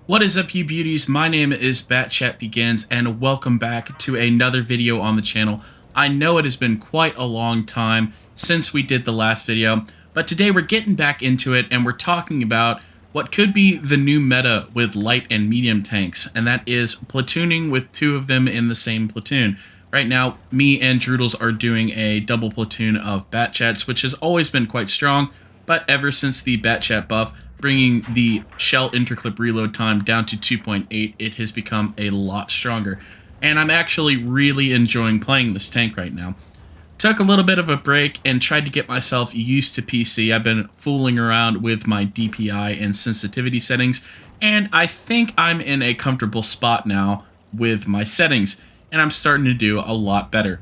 What is up, you beauties? My name is BatChatBegins, and welcome back to another video on the channel. I know it has been quite a long time since we did the last video, but today we're getting back into it, and we're talking about what could be the new meta with light and medium tanks, and that is platooning with two of them in the same platoon. Right now, me and Droodles are doing a double platoon of Batchats, which has always been quite strong, but ever since the Batchat buff, bringing the shell interclip reload time down to 2.8, it has become a lot stronger. And I'm actually really enjoying playing this tank right now. Took a little bit of a break and tried to get myself used to PC. I've been fooling around with my DPI and sensitivity settings, and I think I'm in a comfortable spot now with my settings, and I'm starting to do a lot better.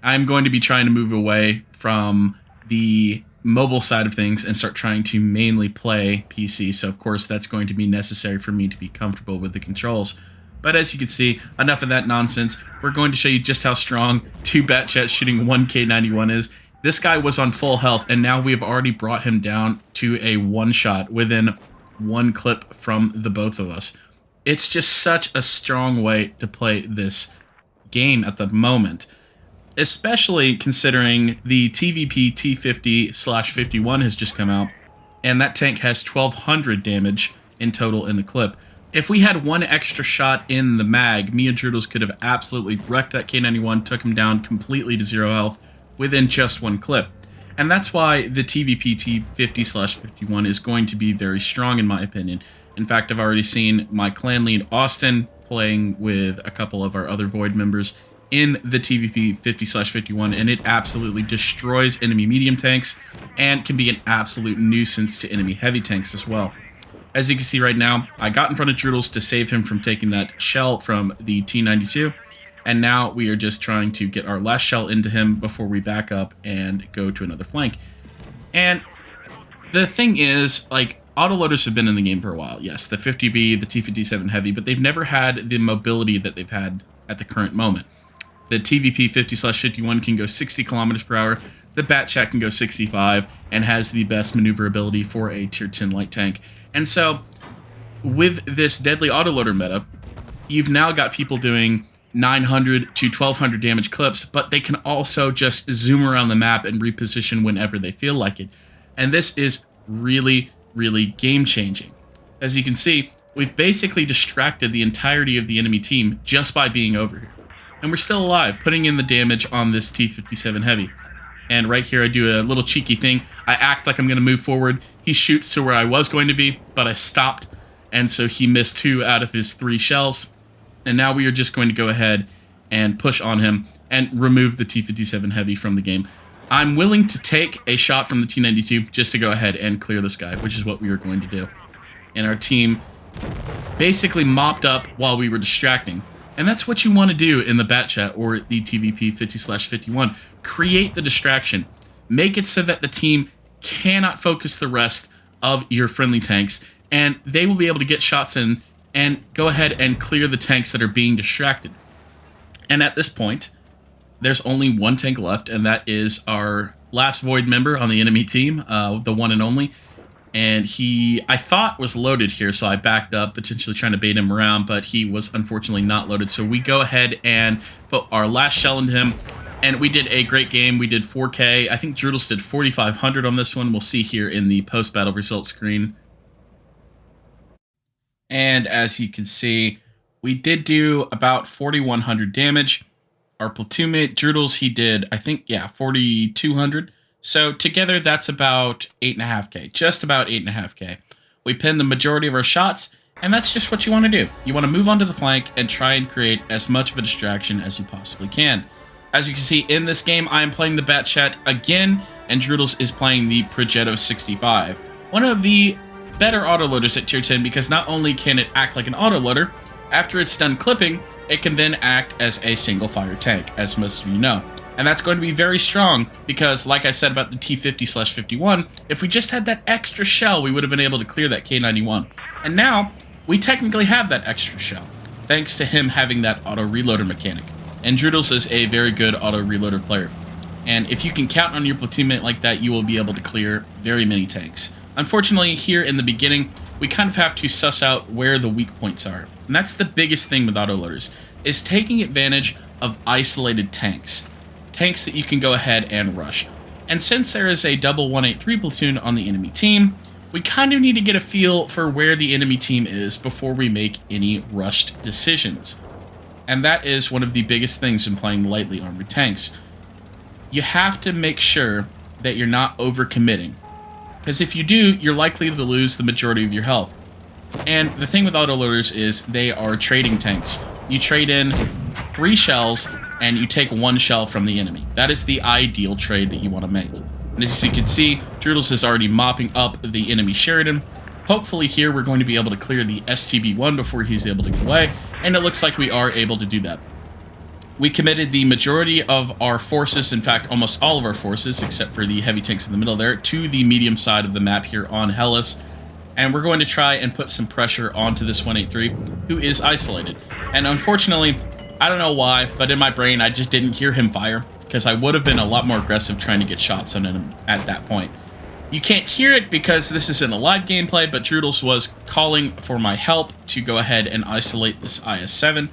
I'm going to be trying to move away from the mobile side of things and start trying to mainly play PC, so of course that's going to be necessary for me to be comfortable with the controls. But as you can see, enough of that nonsense. We're going to show you just how strong 2 Batchats shooting 1K91 is. This guy was on full health, and now we have already brought him down to a one-shot within one clip from the both of us. It's just such a strong way to play this game at the moment, especially considering the TVP T50/51 has just come out, and that tank has 1200 damage in total in the clip. If we had one extra shot in the mag, me and Droodles could have absolutely wrecked that K91, took him down completely to 0 health within just one clip. And that's why the TVP T50/51 is going to be very strong in my opinion. In fact, I've already seen my clan lead Austin playing with a couple of our other Void members in the TVP 50/51, and it absolutely destroys enemy medium tanks and can be an absolute nuisance to enemy heavy tanks as well. As you can see right now, I got in front of Droodles to save him from taking that shell from the T92, and now we are just trying to get our last shell into him before we back up and go to another flank. And the thing is, like, autoloaders have been in the game for a while. Yes, the 50B, the T57 Heavy, but they've never had the mobility that they've had at the current moment. The TVP 50/51 can go 60 kilometers per hour. The Batchat can go 65 and has the best maneuverability for a tier 10 light tank. And so, with this deadly autoloader meta, you've now got people doing 900 to 1200 damage clips, but they can also just zoom around the map and reposition whenever they feel like it. And this is really, really game-changing. As you can see, we've basically distracted the entirety of the enemy team just by being over here. And we're still alive, putting in the damage on this T57 Heavy. And right here I do a little cheeky thing. I act like I'm going to move forward. He shoots to where I was going to be, but I stopped. And so he missed 2 out of his 3 shells. And now we are just going to go ahead and push on him and remove the T57 Heavy from the game. I'm willing to take a shot from the T92 just to go ahead and clear this guy, which is what we are going to do. And our team basically mopped up while we were distracting. And that's what you want to do in the Batchat or the TVP 50/51. Create the distraction. Make it so that the team cannot focus the rest of your friendly tanks, and they will be able to get shots in and go ahead and clear the tanks that are being distracted. And at this point, there's only one tank left, and that is our last Void member on the enemy team, the one and only. And he, I thought, was loaded here, so I backed up, potentially trying to bait him around, but he was unfortunately not loaded. So we go ahead and put our last shell into him, and we did a great game. We did 4K. I think Droodles did 4,500 on this one. We'll see here in the post-battle results screen. And as you can see, we did do about 4,100 damage. Our platoon mate, Droodles, he did, I think, yeah, 4,200. So together, that's about 8.5K, just about 8.5K. We pinned the majority of our shots, and that's just what you want to do. You want to move onto the flank and try and create as much of a distraction as you possibly can. As you can see, in this game, I am playing the Batchat again, and Droodles is playing the Progetto 65. One of the better autoloaders at tier 10, because not only can it act like an autoloader, after it's done clipping, it can then act as a single-fire tank, as most of you know. And that's going to be very strong because, like I said about the T50/51, if we just had that extra shell, we would have been able to clear that K91. And now, we technically have that extra shell, thanks to him having that auto-reloader mechanic. And Droodles is a very good auto-reloader player. And if you can count on your platoon mate like that, you will be able to clear very many tanks. Unfortunately, here in the beginning, we kind of have to suss out where the weak points are. And that's the biggest thing with autoloaders, is taking advantage of isolated tanks. Tanks that you can go ahead and rush. And since there is a double 183 platoon on the enemy team, we kind of need to get a feel for where the enemy team is before we make any rushed decisions. And that is one of the biggest things in playing lightly armored tanks. You have to make sure that you're not overcommitting, because if you do, you're likely to lose the majority of your health. And the thing with autoloaders is they are trading tanks. You trade in 3 shells and you take 1 shell from the enemy. That is the ideal trade that you want to make. And as you can see, Droodles is already mopping up the enemy Sheridan. Hopefully here we're going to be able to clear the STB-1 before he's able to get away, and it looks like we are able to do that. We committed the majority of our forces, in fact almost all of our forces, except for the heavy tanks in the middle there, to the medium side of the map here on Hellas. And we're going to try and put some pressure onto this 183, who is isolated. And unfortunately, I don't know why, but in my brain I just didn't hear him fire, because I would have been a lot more aggressive trying to get shots on him at that point. You can't hear it because this isn't a live gameplay, but Droodles was calling for my help to go ahead and isolate this IS-7,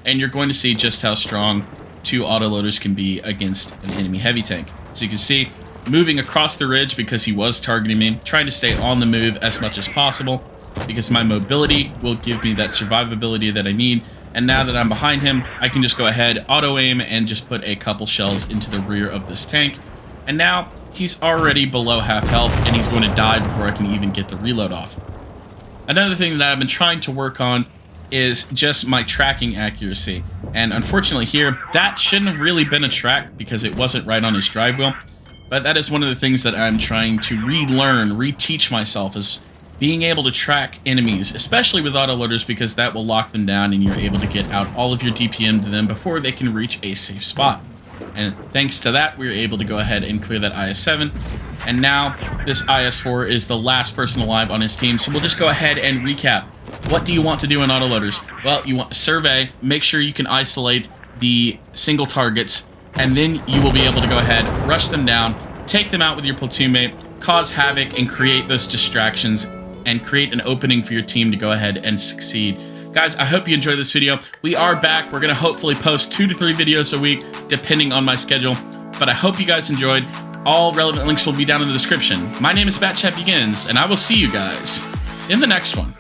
and you're going to see just how strong 2 autoloaders can be against an enemy heavy tank. As you can see, moving across the ridge because he was targeting me, trying to stay on the move as much as possible, because my mobility will give me that survivability that I need. And now that I'm behind him, I can just go ahead, auto-aim, and just put a couple shells into the rear of this tank. And now he's already below half health, and he's going to die before I can even get the reload off. Another thing that I've been trying to work on is just my tracking accuracy. And unfortunately here, that shouldn't have really been a track because it wasn't right on his drive wheel. But that is one of the things that I'm trying to relearn, reteach myself, is being able to track enemies, especially with autoloaders, because that will lock them down and you're able to get out all of your DPM to them before they can reach a safe spot. And thanks to that, we were able to go ahead and clear that IS-7. And now this IS-4 is the last person alive on his team. So we'll just go ahead and recap. What do you want to do in autoloaders? Well, you want to survey, make sure you can isolate the single targets, and then you will be able to go ahead, rush them down, take them out with your platoon mate, cause havoc, and create those distractions, and create an opening for your team to go ahead and succeed. Guys, I hope you enjoyed this video. We are back. We're going to hopefully post 2 to 3 videos a week, depending on my schedule. But I hope you guys enjoyed. All relevant links will be down in the description. My name is BatChatBegins, and I will see you guys in the next one.